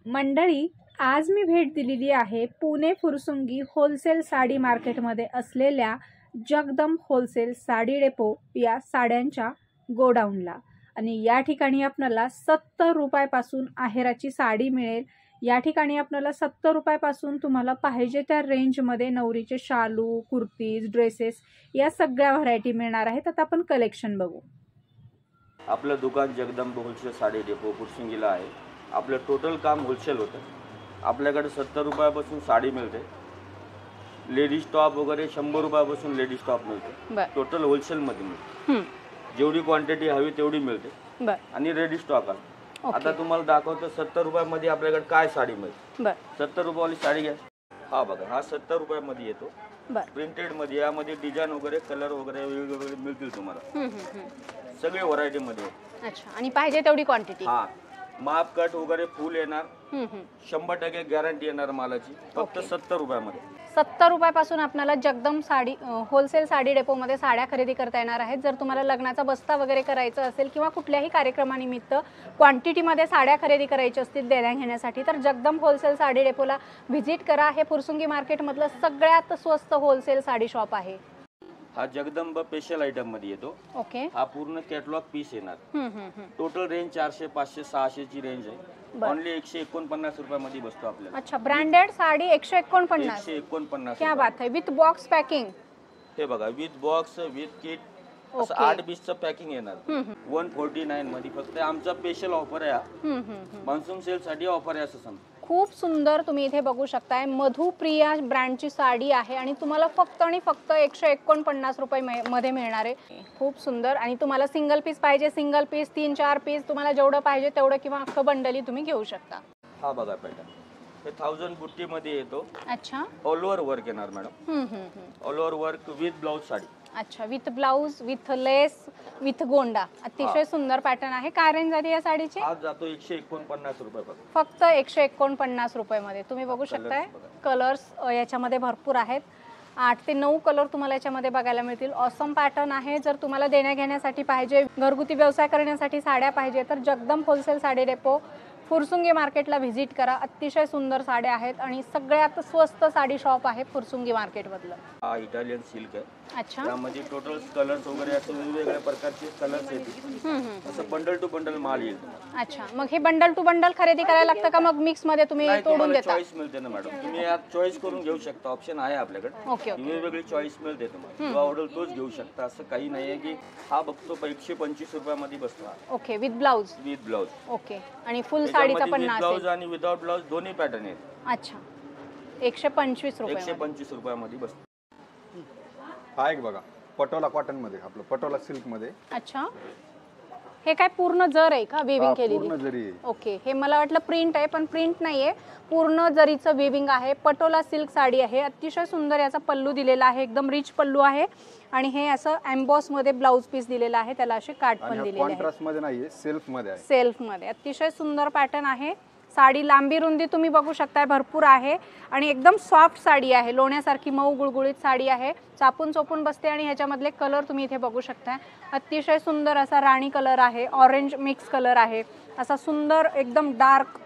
मंडळी, आज मी भेट दिलेली आहे पुणे फुरसुंगी होलसेल साडी मार्केटमध्ये असलेल्या जगदंब होलसेल साडी डेपो या साड्यांच्या गोडाऊनला। आणि या ठिकाणी आपल्याला 70 रुपयापासून आहेराची साडी मिळेल। या ठिकाणी आपल्याला 70 रुपयापासून तुम्हाला पाहिजे त्या रेंजमध्ये नवरीचे शालू, कुर्तीज, ड्रेसेस या सगळ्या व्हरायटी मिळणार आहेत। आता आपण कलेक्शन बघू। आपलं दुकान जगदंब होलसेल साडी डेपो फुरसुंगीला आहे। आपलं टोटल काम होलसेल होतं। आपल्याकडे 70 रुपयापासून साडी मिळते। लेडीज टॉप वगैरे 100 रुपयापासून लेडीज टॉप मिळते। टोटल होलसेल मध्ये मिळते। जेवढी क्वांटिटी हवी तेवढी मिळते। आणि रेडी स्टॉक आहे। आता तुम्हाला दाखवतो 70 रुपयामध्ये आपल्याकडे काय साडी मिळते। 70 रुपयावाली साडी घ्या। हा बघा, हा 70 रुपयामध्ये येतो। प्रिंटेड मध्ये, यामध्ये डिझाइन वगैरे कलर वगैरे वेगवेगळे मिळतील तुम्हाला। सगळे व्हरायटी मध्ये। अच्छा, आणि पाहिजे तेवढी क्वांटिटी। हा, माप कट वगैरे फुल येणार। 100% गॅरंटी येणार मालाची। फक्त 70 रुपयामध्ये। 70 रुपयापासून आपल्याला जगदंब साडी होलसेल साडी डेपो मध्ये साड्या खरेदी करता येणार आहेत। जर तुम्हाला लग्नाचा बस्ता वगैरे करायचा असेल किंवा कुठल्याही कार्यक्रमानिमित्त क्वांटिटी मध्ये साड्या खरेदी करायच्या असतील देण्या घेण्यासाठी, तर जगदंब होलसेल साडी डेपोला व्हिजिट करा। हे फुरसुंगी मार्केट मधलं सगळ्यात स्वस्त होलसेल साडी शॉप आहे। हा जगदंब स्पेशल आयटम मध्ये येतो। ओके, हा पूर्ण कॅटलॉग पीस येणार। टोटल रेंज 400, 500, 600 ची रेंज आहे। ओनली 149 रुपयामध्ये बसतो आपल्याला। अच्छा, ब्रँडेड साडी 149। 149। क्या बात है, विथ बॉक्स पॅकिंग। हे बघा, विथ बॉक्स, विथ किट, असं 8 पीसचं पॅकिंग येणार। 149 मध्ये फक्त आमचा स्पेशल ऑफर आहे। मान्सून सेल साठी ऑफर आहे असं समजा। खूप सुंदर तुम्ही इथे बघू शकताय, मधुप्रिया ब्रँडची साडी आहे आणि तुम्हाला फक्त आणि फक्त 149 रुपये मध्ये मिळणार आहे। खूप सुंदर। आणि तुम्हाला सिंगल पीस पाहिजे, सिंगल पीस, 3-4 पीस, तुम्हाला जेवढं पाहिजे तेवढं किंवा अख्खं बंडली तुम्ही घेऊ शकता। हा बघा पॅटर्न, हे 1000 बुट्टी मध्ये येतो। अच्छा, ऑल ओव्हर वर्क येणार madam. All over work with blouse sari. अच्छा, with blouse, with lace, with गोंडा। अतिशय सुंदर पॅटर्न आहे। काय रेंज आहे या साडीची? आज जातो 149 रुपये फक्त 149 रुपये मध्ये। तुम्ही बघू शकताय कलर्स याच्यामध्ये भरपूर आहेत। 8 ते 9 कलर तुम्हाला याच्यामध्ये बघायला मिळतील। ऑसम पॅटर्न आहे। जर तुम्हाला देण्या घेण्यासाठी पाहिजे, घरगुती व्यवसाय करण्यासाठी साड्या पाहिजे, तर जगदंब होलसेल साडी डेपो फुरसुंगी मार्केटला व्हिजिट करा। अतिशय सुंदर साड्या आहेत आणि सगळ्यात स्वस्त साडी शॉप आहे फुरसुंगी मार्केट मधलं। हा इटालियन सिल्क आहे। अच्छा, यामध्ये टोटल कलर्स वगैरे असे वेगवेगळ्या प्रकारचे कलर्स येतील। असं बंडल टू बंडल माल येईल। अच्छा, मग हे बंडल टू बंडल खरेदी करायला लागतं का मग मिक्स मध्ये तुम्ही तोडून देता? चॉईस मिळते ना मॅडम, तुम्ही यात चॉईस करून घेऊ शकता। ऑप्शन आहे आपल्याकडे। ओके, वेगवेगळी चॉईस मिळते तुम्हाला। जो आवडेल तोच घेऊ शकता। असं काही नाहीये की हा बघतो 125 रुपयामध्ये बसतो। Okay, with blouse. With blouse. Okay, आणि फुल साडीचा पण नाच ब्लाउज आणि विदाउट ब्लाउज दोन्ही पॅटर्न आहेत। अच्छा, 125 रुपये। 125 रुपयामध्ये बसतो। हा एक बघा, पटोला कॉटन मध्ये, आपलं पटोला सिल्क मध्ये। अच्छा, हे काय पूर्ण जर आहे का विविंग केलेली? पूर्ण जरी आहे। ओके, हे मला वाटलं प्रिंट आहे, पण प्रिंट नाहीये, पूर्ण जरीचं विविंग आहे। पटोला सिल्क साडी आहे। अतिशय सुंदर याचा पल्लू दिलेला आहे, एकदम रिच पल्लू आहे। आणि हे असं एम्बॉस मध्ये ब्लाउज पीस दिलेला आहे, त्याला असे काट पण दिलेले आहे। कॉन्ट्रास्ट मध्ये नाहीये, सेल्फ मध्ये आहे। सेल्फ मध्ये अतिशय सुंदर पॅटर्न आहे। साडी लांबी रुंदी तुम्ही बघू शकताय भरपूर आहे आणि एकदम सॉफ्ट साडी आहे। लोण्यासारखी मऊ गुळगुळीत साडी आहे। चापून चोपून बसते आणि ह्याच्यामधले कलर तुम्ही इथे बघू शकताय। अतिशय सुंदर असा राणी कलर आहे, ऑरेंज मिक्स कलर आहे, असा सुंदर एकदम डार्क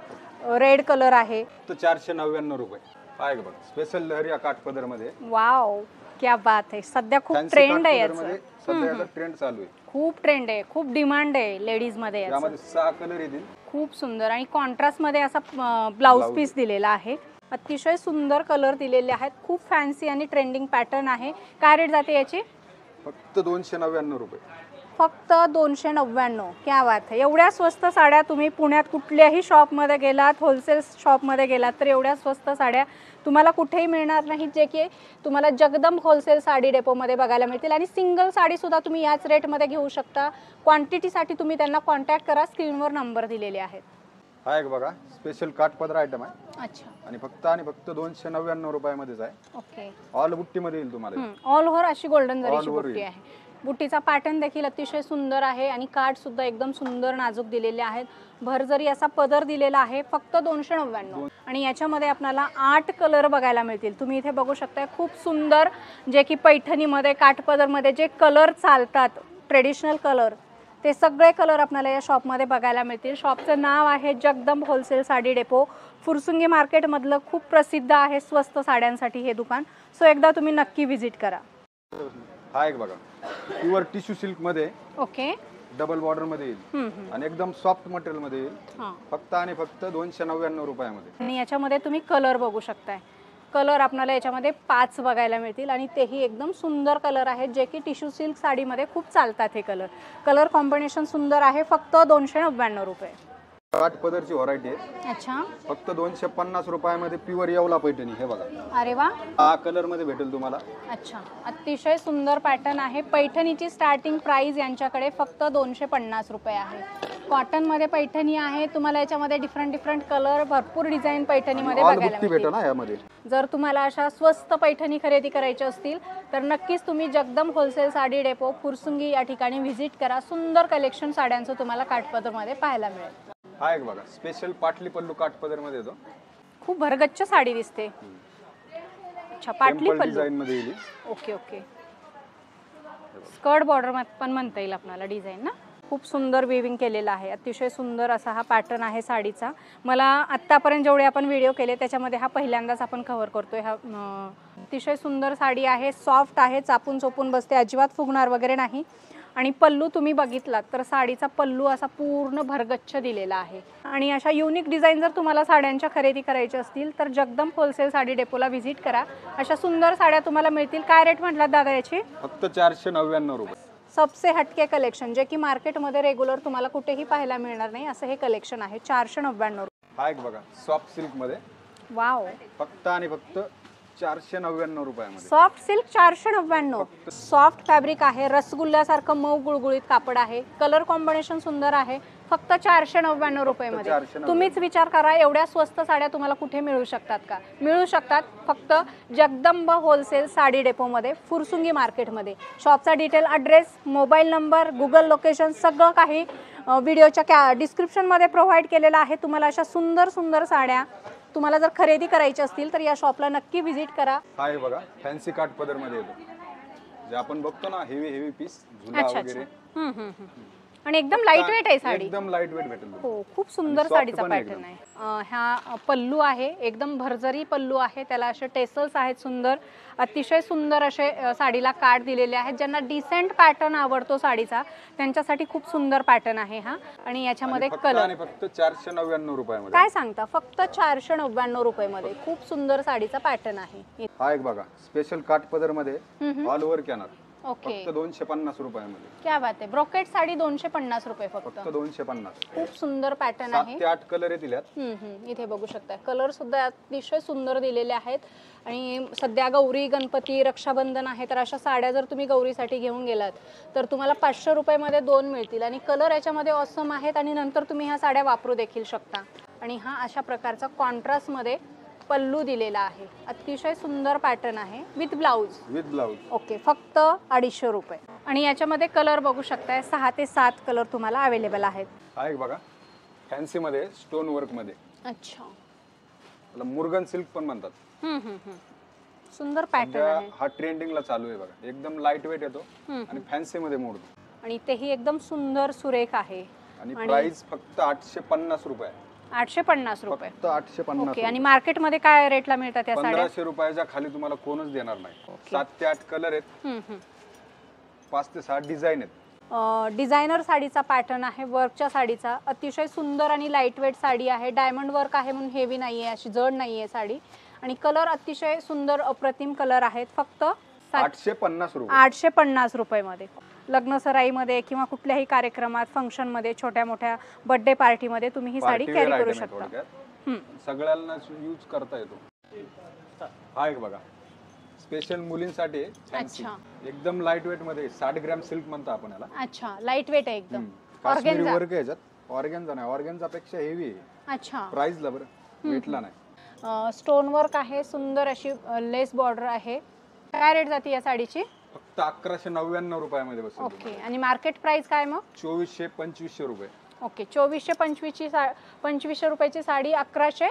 रेड कलर आहे। तो 499 रुपये। हा एक बघा, स्पेशल लहरिया काठपदर मध्ये। वाव, क्या बात आहे। सध्या खूप ट्रेंड आहे याचा। सध्या याचा ट्रेंड चालू आहे। खूप ट्रेंड आहे, खूप डिमांड आहे लेडीज मध्ये याचा। यामध्ये 6 कलर येतील। खूप सुंदर आणि कॉन्ट्रास्ट मध्ये असा ब्लाउज पीस दिलेला आहे। अतिशय सुंदर कलर दिलेले आहेत। खूप फॅन्सी आणि ट्रेंडिंग पॅटर्न आहे। काय रेट जाते याची? फक्त 299 रुपये। फक्त 299। क्या बात आहे। एवढ्या स्वस्त साड्या तुम्ही पुण्यात कुठल्याही शॉपमध्ये गेलात, होलसेल शॉपमध्ये गेलात, तर एवढ्या स्वस्त साड्या तुम्हाला कुठेही मिळणार नाहीत, जे की तुम्हाला जगदंब होलसेल साडी डेपोमध्ये बघायला मिळतील। आणि सिंगल साडी सुद्धा तुम्ही याच रेटमध्ये घेऊ शकता। क्वांटिटीसाठी तुम्ही त्यांना कॉन्टॅक्ट करा, स्क्रीनवर नंबर दिलेले आहेत। हा एक बघा, स्पेशल काठपदर आयटम आहे। अच्छा, आणि फक्त 299 रुपयामध्येच आहे। ओके, ऑल बुट्टी मध्ये येईल तुम्हाला। ऑल ओव्हर अशी गोल्डन जरीची बुट्टी आहे। बुट्टीचा पॅटर्न देखील अतिशय सुंदर आहे आणि कार्ड सुद्धा एकदम सुंदर नाजूक दिलेले आहेत। भरजरी असा पदर दिलेला आहे। फक्त 299। आणि याच्यामध्ये आपल्याला 8 कलर बघायला मिळतील। तुम्ही इथे बघू शकता, खूप सुंदर, जे की पैठणीमध्ये काठपदरमध्ये जे कलर चालतात, ट्रेडिशनल कलर, ते सगळे कलर आपल्याला या शॉपमध्ये बघायला मिळतील. शॉपचं नाव आहे जगदंब होलसेल साडी डेपो. फुरसुंगी मार्केटमधलं खूप प्रसिद्ध आहे स्वस्त साड्यांसाठी हे दुकान. सो एकदा तुम्ही नक्की व्हिजिट करा. हा एक बघा प्युअर टिश्यू सिल्क मध्ये ओके. डबल बॉर्डर मध्ये येईल आणि एकदम सॉफ्ट मटेरियल मध्ये येईल. फक्त आणि फक्त 299 रुपयामध्ये. आणि याच्यामध्ये तुम्ही कलर बघू शकताय. कलर आपल्याला याच्यामध्ये 5 बघायला मिळतील आणि तेही एकदम सुंदर कलर आहेत जे की टिश्यू सिल्क साडीमध्ये खूप चालतात. हे कलर कॉम्बिनेशन सुंदर आहे. फक्त 299 रुपये. काठ पदरची व्हरायटी आहे. अच्छा. फक्त 250 रुपयामध्ये प्युअर येवला पैठणी. हे बघा. अरे वा. हा कलर मध्ये भेटेल तुम्हाला. अच्छा. अतिशय सुंदर पॅटर्न आहे. पैठणीची स्टार्टिंग प्राइस यांच्याकडे फक्त 250 रुपये आहे. कॉटन मध्ये पैठणी आहे. तुम्हाला याच्यामध्ये डिफरंट कलर भरपूर डिझाईन पैठणीमध्ये बघायला मिळतील. जर तुम्हाला अशा स्वस्त पैठणी खरेदी करायची असतील तर नक्कीच तुम्ही जगदंब होलसेल साडी डेपो फुरसुंगी या ठिकाणी व्हिजिट करा. सुंदर कलेक्शन साड्यांचं तुम्हाला काठपदरमध्ये पाहायला मिळेल. हा एक बघा स्पेशल पाटली पल्लू काठपदर मध्ये येतो. खूप भरगच्च साडी दिसते. अच्छा. पाटली पल्लू डिझाइन मध्ये येईल. ओके. स्कर्ट बॉर्डर पण म्हणता येईल आपल्याला डिझाईन ना. खूप सुंदर विविंग केलेला आहे. अतिशय सुंदर असा हा पॅटर्न आहे साडीचा. मला आत्तापर्यंत जेवढे आपण व्हिडिओ केले त्याच्यामध्ये हा पहिल्यांदाच आपण कव्हर करतोय. हा अतिशय सुंदर साडी आहे. सॉफ्ट आहे. चापून चोपून बसते. अजिबात फुगणार वगैरे नाही. आणि पल्लू तुम्ही बघितलात तर साडीचा पल्लू असा पूर्ण भरगच्च दिलेला आहे. आणि अशा युनिक डिझाईन जर तुम्हाला साड्यांच्या खरेदी करायच्या असतील तर जगदंब होलसेल साडी डेपोला व्हिजिट करा. अशा सुंदर साड्या तुम्हाला मिळतील. काय रेट म्हटलात दादा याची? फक्त 499 रुपये. सबसे हटके कलेक्शन जे की मार्केटमध्ये रेग्युलर तुम्हाला कुठेही पाहायला मिळणार नाही असं हे कलेक्शन आहे. 499. हा एक बघा सॉफ्ट सिल्क मध्ये. वाव. फक्त आणि फक्त 499 रुपयामध्ये. Soft silk 499. सॉफ्ट फॅब्रिक आहे. रसगुल्ल्यासारखं मऊ गुळगुळीत कापड आहे. कलर कॉम्बिनेशन सुंदर आहे. फक्त 499 रुपयामध्ये. तुम्हीच विचार करा एवढ्या स्वस्त साड्या तुम्हाला कुठे मिळू शकतात का? मिळू शकतात फक्त जगदंब होलसेल साडी डेपोमध्ये फुरसुंगी मार्केटमध्ये. शॉपचा detail, address, mobile number, Google location सगळं काही व्हिडिओच्या डिस्क्रिप्शनमध्ये प्रोव्हाइड केलेलं आहे. तुम्हाला अशा सुंदर साड्या तुम्हाला जर खरेदी करायची असतील तर या शॉपला नक्की व्हिजिट करा. हा हे बघा फॅन्सी काठ पदर मध्ये येतो. जे आपण बघतो ना हेवी पीस झुला वगैरे. आणि एकदम लाईट वेट आहे साडी. एकदम लाईट वेट भेटेल. हो. खूप सुंदर साडीचा पॅटर्न आहे. हा पल्लू आहे. एकदम भरजरी पल्लू आहे. त्याला असे टेसल्स आहेत सुंदर. अतिशय सुंदर असे साडीला काठ दिलेले आहेत. ज्यांना डिसेंट पॅटर्न आवडतो साडीचा त्यांच्यासाठी खूप सुंदर पॅटर्न आहे हा. आणि याच्यामध्ये कलर फक्त 499 रुपयामध्ये. काय सांगता? फक्त 499 रुपयामध्ये खूप सुंदर साडीचा पॅटर्न आहे. हा एक बघा स्पेशल काठ पदर मध्ये ऑल ओव्हर कॅनर. ओके. फक्त 250 रुपयामध्ये. क्या बात आहे. ब्रोकेट साडी 250 रुपये फक्त. 250. खूप सुंदर पॅटर्न आहे. 7 ते 8 कलर येतील यात. इथे बघू शकता. कलर सुद्धा अतिशय सुंदर दिलेले आहेत. आणि सध्या गौरी, गणपती, रक्षाबंधन आहे तर अशा साड्या जर तुम्ही गौरीसाठी घेऊन गेलात तर तुम्हाला 500 रुपयामध्ये 2 मिळतील. आणि कलर याच्यामध्ये ऑसम आहेत आणि नंतर तुम्ही ह्या साड्या वापरू देखील शकता. आणि हा अशा प्रकारचा कॉन्ट्रास्टमध्ये पल्लू दिलेला आहे. अतिशय सुंदर पॅटर्न आहे विथ ब्लाऊज. ओके. फक्त 250 रुपये. आणि याच्यामध्ये कलर बघू शकताय 6 ते 7 कलर तुम्हाला अवेलेबल आहेत. हा एक बघा फॅन्सी मध्ये स्टोन वर्क मध्ये. अच्छा. त्याला मुर्गन सिल्क पण म्हणतात. सुंदर पॅटर्न आहे. हा ट्रेंडिंगला चालू आहे बघा. एकदम लाईट वेट येतो आणि फॅन्सी मध्ये मोडतो. आणि तेही एकदम सुंदर सुरेख आहे. आणि प्राइस फक्त 850 रुपये. 850 रुपये. फक्त 850. ओके. आणि मार्केट मध्ये काय रेटला मिळतात या साड्या? 1500 रुपयाच्या खाली तुम्हाला कोणच देणार नाही. 7 ते 8 कलर आहेत. 5 ते 6 डिझाईन आहेत. डिझायनर साडीचा पॅटर्न आहे. वर्कच्या साडीचा. अतिशय सुंदर आणि लाईट वेट साडी आहे. डायमंड वर्क आहे म्हणून हेवी नाहीये, अशी जड नाहीये साडी. आणि कलर अतिशय सुंदर अप्रतिम कलर आहेत. फक्त 850 रुपये. 850 रुपयामध्ये. लग्न सराईमध्ये किंवा कुठल्याही कार्यक्रमात, फंक्शन मध्ये, छोट्या मोठ्या बर्थडे पार्टीमध्ये तुम्ही ही साडी कॅरी करू शकता. सगळ्यांना यूज करता येतो. हा एक बघा स्पेशल मुलींसाठी फॅन्सी. एकदम लाईट वेट मध्ये 60 ग्रॅम सिल्क म्हणतो आपण याला. अच्छा. लाईट वेट आहे एकदम. काश्मीरी वर्क आहे याच्यात. ऑर्गेन्झा नाही, ऑर्गेन्झा पेक्षा हेवी आहे. अच्छा. प्राइस ला बरं वेटला नाही. स्टोन वर्क आहे. सुंदर अशी लेस बॉर्डर आहे. काय रेट जाते या साडीची? फक्त 1199 रुपयामध्ये बसेल. ओके. आणि मार्केट प्राइस काय मग? 2400-2500 रुपये. ओके. 2400-2500 रुपयाची साडी 1100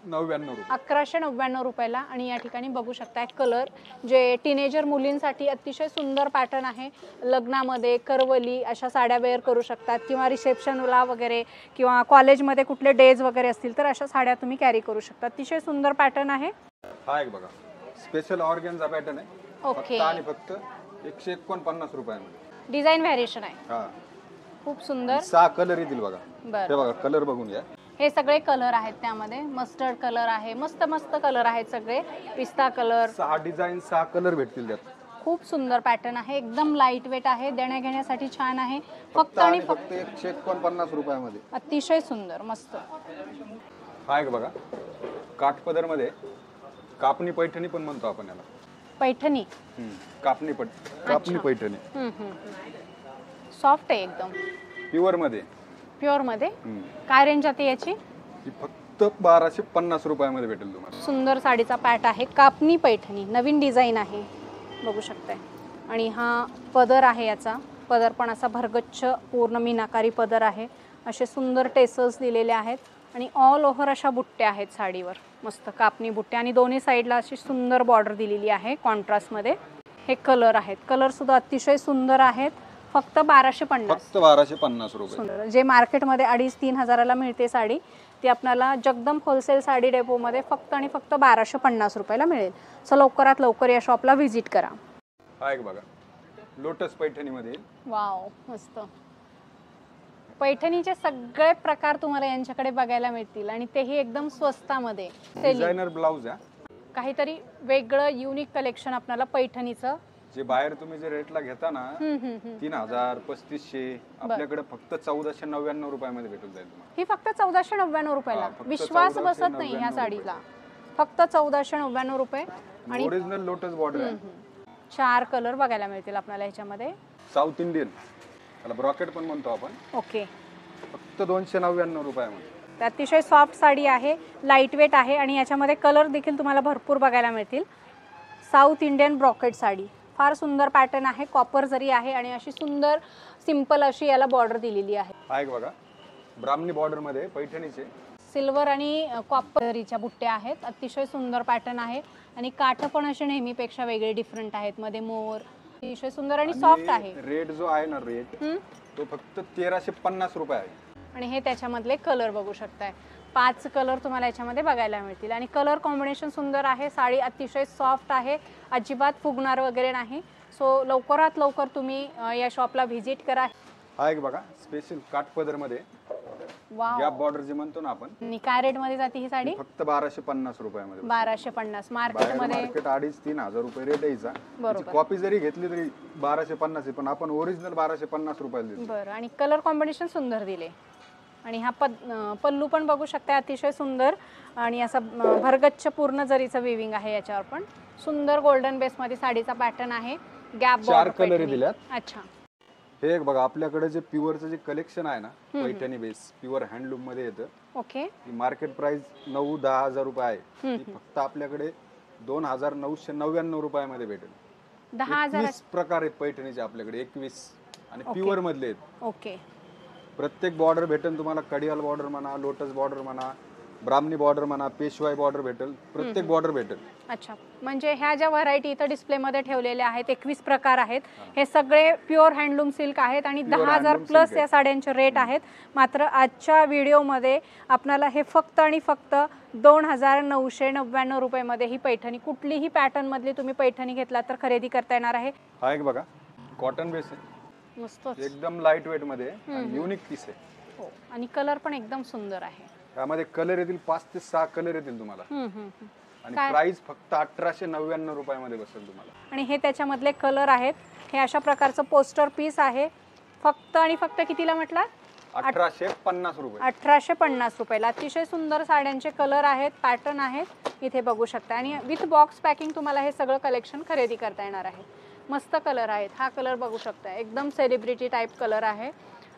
रुपये. 1199 रुपयाला. आणि या ठिकाणी बघू शकताय कलर जे टीनेजर मुलींसाठी अतिशय सुंदर पॅटर्न आहे. लग्नामध्ये करवली अशा साड्या वेअर करू शकतात किंवा रिसेप्शनला वगैरे किंवा कॉलेजमध्ये कुठले डेज वगैरे असतील तर अशा साड्या तुम्ही कॅरी करू शकता. अतिशय सुंदर पॅटर्न आहे. हा एक बघा स्पेशल ऑर्गेन्झा पॅटर्न आहे. ओके. आणि फक्त 149 रुपयामध्ये डिझाइन व्हेरिएशन आहे. हा खूप सुंदर. 6 कलर येतील बघा. बरं. हे बघा कलर बघून घ्या. हे सगळे कलर आहेत त्यामध्ये. मस्टर्ड कलर आहे. मस्त मस्त कलर आहेत सगळे. पिस्ता कलर. 6 डिझाइन 6 कलर भेटतील त्यात. खूप सुंदर पॅटर्न आहे. एकदम लाईट वेट आहे. देण्या घेण्यासाठी छान आहे. फक्त आणि फक्त 149 रुपयामध्ये. अतिशय सुंदर मस्त. हा एक बघा काठपदर मध्ये कापणी पैठणी पण म्हणतो आपण याला. पैठणी. कापणी पैठणी. सॉफ्ट आहे एकदम. प्युअर मध्ये. प्युअर मध्ये. काय रेंज जाते याची? ही फक्त 1250 रुपयामध्ये भेटेल तुम्हाला. सुंदर साडीचा पॅट आहे. कापणी पैठणी नवीन डिझाइन आहे बघू शकताय. आणि हा पदर आहे. याचा पदर पण असा भरगच्च पूर्ण मीनाकारी पदर आहे. असे सुंदर टेसल्स दिलेले आहेत आणि ऑल ओव्हर अशा बुट्ट्या आहेत साडीवर. मस्त कापणी बुट्ट्या आणि दोन्ही साईडला अशी सुंदर बॉर्डर दिलेली आहे कॉन्ट्रास्टमध्ये. हे कलर आहेत. कलर सुद्धा अतिशय सुंदर आहेत. फक्त 1250. फक्त 1250 रुपये. सुंदर. जे मार्केटमध्ये 2,500-3 हजाराला मिळते साडी ती आपल्याला जगदंब होलसेल साडी डेपोमध्ये फक्त आणि फक्त 1250 रुपयाला मिळेल. सो लवकरात लवकर या शॉपला व्हिजिट करा. हा एक बघा लोटस पैठणी मध्ये. वाव मस्त. पैठणीचे सगळे प्रकार तुम्हाला यांच्याकडे बघायला मिळतील आणि तेही एकदम स्वस्तामध्ये. डिझायनर ब्लाउज आहे. काहीतरी वेगळं युनिक कलेक्शन आपल्याला पैठणीचं. जे बाहेर तुम्ही जे रेटला घेता ना 3000 3500 आपल्याकडे फक्त 1499 रुपयामध्ये भेटून जाईल तुम्हाला. ही फक्त 1499 रुपयाला. विश्वास बसत नाही ह्या साडीला. फक्त 1499 रुपये. आणि ओरिजिनल लोटस बॉर्डर आहे. 4 कलर बघायला मिळतील आपल्याला ह्याच्यामध्ये. साऊथ इंडियन त्याला ब्रॉकेट पण म्हणतो आपण. ओके. फक्त 299 रुपयामध्ये. अतिशय सॉफ्ट साडी आहे. लाईट वेट आहे आणि याच्यामध्ये कलर देखील तुम्हाला भरपूर बघायला मिळतील. South Indian brocade sari. फार सुंदर पॅटर्न आहे. कॉपर जरी आहे आणि अशी सुंदर सिंपल अशी याला बॉर्डर दिलेली आहे. हा एक बघा ब्राह्मणी बॉर्डर मध्ये पैठणीचे सिल्वर आणि कॉपरच्या बुट्ट्या आहेत. अतिशय सुंदर पॅटर्न आहे आणि काठ पण असे नेहमीपेक्षा वेगळे डिफरंट आहेत. मध्ये मोर. अतिशय सुंदर आणि सॉफ्ट आहे. रेट जो आहे ना रेट तो फक्त 1350 रुपये आहे. आणि हे त्याच्यामधले कलर बघू शकताय. 5 कलर तुम्हाला याच्यामध्ये बघायला मिळतील आणि कलर कॉम्बिनेशन सुंदर आहे. साडी अतिशय सॉफ्ट आहे. अजिबात फुगणार वगैरे नाही. सो लवकरात लवकर तुम्ही या शॉपला व्हिजिट करा. हा एक बघा स्पेशल काठपदर मध्ये गॅप बॉर्डर जे म्हणतो ना आपण. आणि काय रेट मध्ये जाते ही साडी? फक्त 1250 रुपयामध्ये. 1250. मार्केटमध्ये 2,500-3,000 रुपये रेट यायचा. कॉपी जरी घेतली तरी 1250 आहे पण आपण ओरिजिनल 1250 रुपयाला देतो. बरं. आणि कलर कॉम्बिनेशन सुंदर दिले. आणि हा पल्लू पण बघू शकता अतिशय सुंदर आणि असा भरगच्च पूर्ण जरीचं विविंग आहे. याच्यावर पण सुंदर गोल्डन बेस मध्ये साडीचा पॅटर्न आहे. Gap border. 4 कलर दिल्यात. अच्छा. हे एक बघा आपल्याकडे जे प्युअरचं जे कलेक्शन आहे ना पैठणी बेस प्युअर हँडलूम मध्ये येतं. ओके. मार्केट प्राइस 9-10 हजार रुपये आहे. फक्त आपल्याकडे 2,999 रुपयामध्ये भेटेल. 10,000 प्रकार आहेत पैठणीचे आपल्याकडे. 21 आणि प्युअर मधले आहेत. ओके. प्रत्येक बॉर्डर भेटेल तुम्हाला. कडियाल बॉर्डर म्हणा, लोटस बॉर्डर म्हणा, ब्राह्मणी बॉर्डर म्हणा, पेशवाई बॉर्डर भेटेल. प्रत्येक बॉर्डर भेटेल. अच्छा. म्हणजे ह्या ज्या व्हरायटी इथं डिस्प्लेमध्ये ठेवलेल्या आहेत 21 प्रकार आहेत. हे सगळे प्युअर हँडलूम सिल्क आहेत आणि 10,000 प्लस या साड्यांचे रेट आहेत. मात्र आजच्या व्हिडिओमध्ये आपल्याला हे फक्त आणि फक्त 2,999 रुपयामध्ये ही पैठणी कुठलीही पॅटर्न मधली तुम्ही पैठणी घेतला तर खरेदी करता येणार आहे. हा एक बघा कॉटन बेस आहे. मस्त. एकदम लाईट वेट मध्ये युनिक पीस आहे. हो. आणि कलर पण एकदम सुंदर आहे. यामध्ये कलर येतील 5 ते 6 कलर येतील तुम्हाला. आणि प्राइस फक्त 1,899 रुपयामध्ये बसेल तुम्हाला. आणि हे त्याच्यामधले कलर आहेत. हे अशा प्रकारचं पोस्टर पीस आहे. फक्त आणि फक्त कितीला म्हटलं? 1,850 रुपये. 1,850 रुपयाला. अतिशय सुंदर साड्यांचे कलर आहेत. पॅटर्न आहेत. इथे बघू शकता आणि विथ बॉक्स पॅकिंग तुम्हाला हे सगळं कलेक्शन खरेदी करता येणार आहे. मस्त कलर आहेत. हा कलर बघू शकता एकदम सेलिब्रिटी टाईप कलर आहे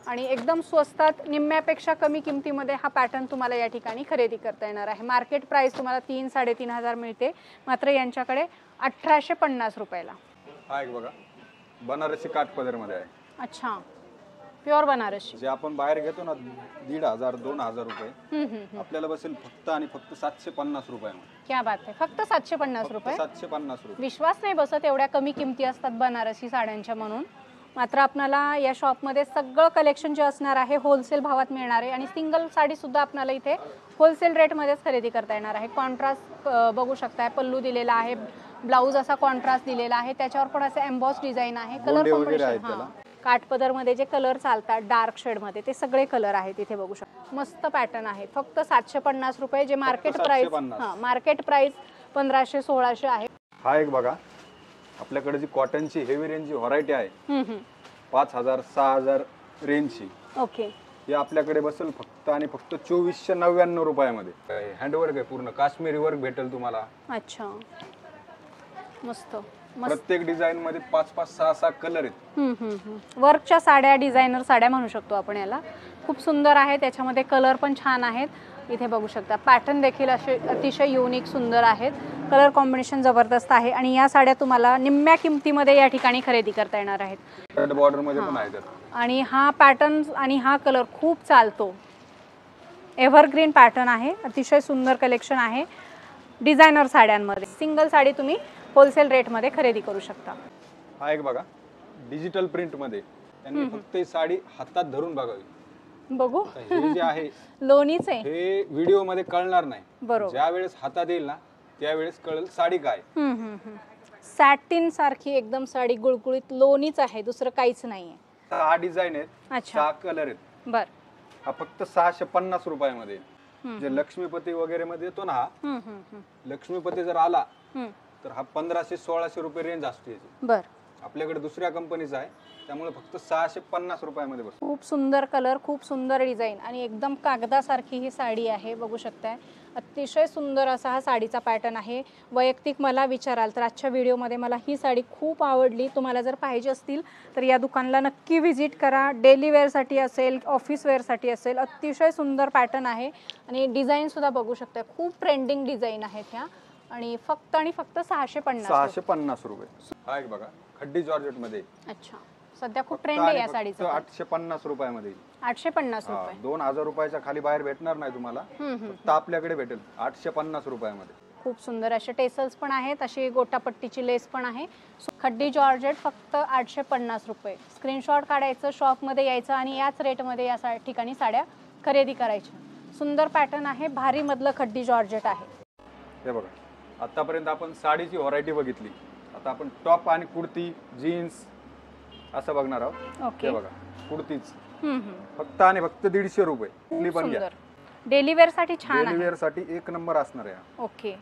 आणि एकदम स्वस्तात निम्म्यापेक्षा कमी किमतीमध्ये हा पॅटर्न तुम्हाला या ठिकाणी खरेदी करता येणार आहे. मार्केट प्राइस तुम्हाला 3-3.5 हजार मिळते. मात्र यांच्याकडे 1,850 रुपयाला. हा एक बघा बनारसी काठपदर मध्ये आहे. अच्छा. प्युअर बनारसी. जे आपण बाहेर घेतो ना 1,500 2,000 रुपये, आपल्याला बसेल फक्त आणि फक्त 750 रुपयामध्ये. क्या बात आहे, फक्त 750 रुपये. 750 रुपये. विश्वास नाही बसत, एवढ्या कमी किमती असतात बनारसी साड्यांच्या म्हणून. मात्र आपल्याला या शॉपमध्ये सगळं कलेक्शन जे असणार आहे होलसेल भावात मिळणार आहे आणि सिंगल साडी सुद्धा आपल्याला इथे होलसेल रेटमध्येच खरेदी करता येणार आहे. कॉन्ट्रास्ट बघू शकताय, पल्लू दिलेला आहे, ब्लाऊज असा कॉन्ट्रास्ट दिलेला आहे, त्याच्यावर पण असं एम्बॉस डिझाईन आहे. कलर कॉम्बिनेशन काठपदरमध्ये जे कलर चालतात डार्क शेडमध्ये ते सगळे कलर आहेत इथे बघू शकता. मस्त पॅटर्न आहे. फक्त 750 रुपये, जे मार्केट प्राइस मार्केट प्राइस 1500 1600 आहे. हा एक बघा, आपल्याकडे जी कॉटनची हेवी रेंजची व्हरायटी आहे 5,000 6,000 रेंजची. ओके. हे आपल्याकडे बसेल फक्त आणि फक्त 2499 रुपयामध्ये. हँडवर्क आहे, पूर्ण काश्मीरी वर्क भेटेल तुम्हाला. अच्छा, मस्त. प्रत्येक डिझाईन मध्ये 5-5 6-6 कलर आहेत. वर्कच्या साड्या, डिझायनर साड्या म्हणू शकतो आपण याला. खूप सुंदर आहे, त्याच्यामध्ये कलर पण छान आहेत. इथे बघू शकता पॅटर्न देखील असे अतिशय युनिक सुंदर आहेत. कलर कॉम्बिनेशन जबरदस्त आहे आणि या साड्या तुम्हाला निम्म्या किमतीमध्ये या ठिकाणी खरेदी करता येणार आहेत. बॉर्डर मध्ये पण आहेत. आणि हा पॅटर्न आणि हा कलर खूप चालतो. एव्हरग्रीन पॅटर्न आहे, अतिशय सुंदर कलेक्शन आहे डिझायनर साड्यांमध्ये. सिंगल साडी तुम्ही होलसेल रेटमध्ये खरेदी करू शकता. हा एक बघा, डिजिटल प्रिंट मध्ये त्यांनी फक्त ही साडी हातात धरून बघावी. बघू, हे जे आहे लोणीच आहे, हे व्हिडिओ मध्ये कळणार नाही. बरोबर. ज्या वेळेस हातात येईल ना त्यावेळेस कळेल साडी काय. सॅटिन सारखी एकदम साडी, गुळगुळीत लोणीच आहे, दुसरं काहीच नाहीये. 6 डिझाईन आहेत, अच्छा. 6 कलर आहेत. बर. हा फक्त 650 रुपयामध्ये. जे लक्ष्मीपती वगैरे मध्ये येतो ना, हा लक्ष्मीपती जर आला तर हा 1500-1600 रुपये रेंज असते याची. बर. आपल्याकडे दुसऱ्या कंपनीचा आहे, त्यामुळे फक्त 650 रुपयामध्ये बसतो. खूप सुंदर कलर, खूप सुंदर डिझाईन आणि एकदम कागदासारखी ही साडी आहे, बघू शकताय. अतिशय सुंदर असा हा साडीचा पॅटर्न आहे. वैयक्तिक मला विचाराल तर आजच्या व्हिडिओमध्ये मला ही साडी खूप आवडली. तुम्हाला जर पाहिजे असतील तर या दुकानाला नक्की व्हिजिट करा. डेली वेअरसाठी असेल, ऑफिस वेअरसाठी असेल, अतिशय सुंदर पॅटर्न आहे आणि डिझाईनसुद्धा बघू शकता. खूप ट्रेंडिंग डिझाईन आहेत ह्या आणि फक्त 650 रुपये. हा एक बघा, खड्डी जॉर्जेट मध्ये. अच्छा, सध्या खूप ट्रेंड आहे या साडीचा. 850 रुपयामध्ये. 850 रुपये. 2000 रुपयाच्या खाली बाहेर भेटणार नाही तुम्हाला, फक्त आपल्याकडे भेटेल 850 रुपयामध्ये. खूप सुंदर असे टेसल्स पण आहेत, अशी गोटापट्टीची लेस पण आहे. खड्डी जॉर्जेट फक्त 850 रुपये. स्क्रीनशॉट काढायचं, शॉपमध्ये यायचं आणि याच रेटमध्ये या ठिकाणी साड्या खरेदी करायच्या. सुंदर पॅटर्न आहे, भारी मधलं खड्डी जॉर्जेट आहे. हे बघा, आतापर्यंत आपण साडीची व्हरायटी बघितली, आता आपण टॉप आणि कुर्ती, जीन्स असं बघणार आहोत. ओके. हे बघा, कुर्तीच फक्त आणि फक्त 150 रुपये. डेली वेअर साठी छान आहे. डेली वेअर साठी एक नंबर असणार आहे. ओके.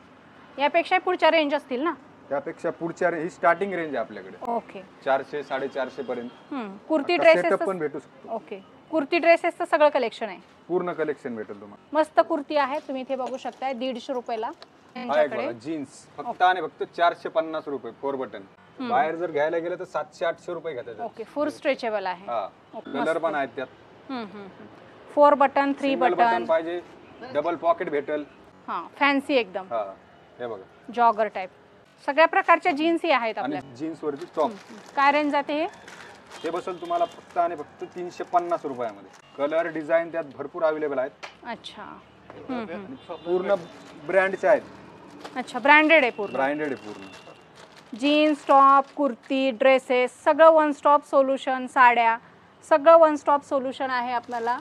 यापेक्षा पुढच्या रेंज असतील ना? त्यापेक्षा पुढच्या ही स्टार्टिंग रेंज आहे आपल्याकडे. ओके. 400 450 पर्यंत. कुर्ती ड्रेसेस पण भेटू शकतो. ओके. कुर्ती ड्रेसेसचं सगळं कलेक्शन आहे, पूर्ण कलेक्शन भेटेल तुम्हाला. मस्त कुर्ती आहे, तुम्ही इथे बघू शकताय 150 रुपयाला. जीन्स फक्त आणि फक्त 450 रुपये 4 बटन. बाहेर जर घ्यायला गेलं तर 700-800 रुपये घेतात. ओके. फुल स्ट्रेचेबल आहे. कलर पण आहेत त्यात. 4 बटन 3 बटन पाहिजे, डबल पॉकेट भेटेल. हा, फॅन्सी एकदम. हे बघा, जॉगर टाइप सगळ्या प्रकारच्या जीन्स ही आहेत आपल्या. जीन्स वरती टॉप. काय रेंज जाते हे बसेल तुम्हाला फक्त आणि फक्त 350 रुपयामध्ये. कलर डिझाईन त्यात भरपूर अवेलेबल आहेत. अच्छा. पूर्ण ब्रँडचे आहेत. अच्छा, ब्रँडेड आहे पूर्ण. ब्रँडेड आहे पूर्ण. जीन्स, टॉप, कुर्ती, ड्रेसेस सगळं वन स्टॉप सोल्युशन. साड्या सगळं वन स्टॉप सोल्युशन आहे आपल्याला.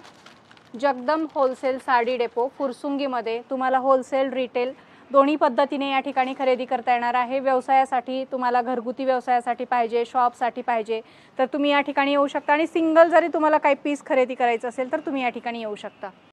जगदम होलसेल साडी डेपो फुरसुंगीमध्ये तुम्हाला होलसेल, रिटेल दोन्ही पद्धतीने या ठिकाणी खरेदी करता येणार आहे. व्यवसायासाठी तुम्हाला, घरगुती व्यवसायासाठी पाहिजे, शॉपसाठी पाहिजे तर तुम्ही या ठिकाणी येऊ शकता आणि सिंगल जरी तुम्हाला काही पीस खरेदी करायचं असेल तर तुम्ही या ठिकाणी येऊ शकता.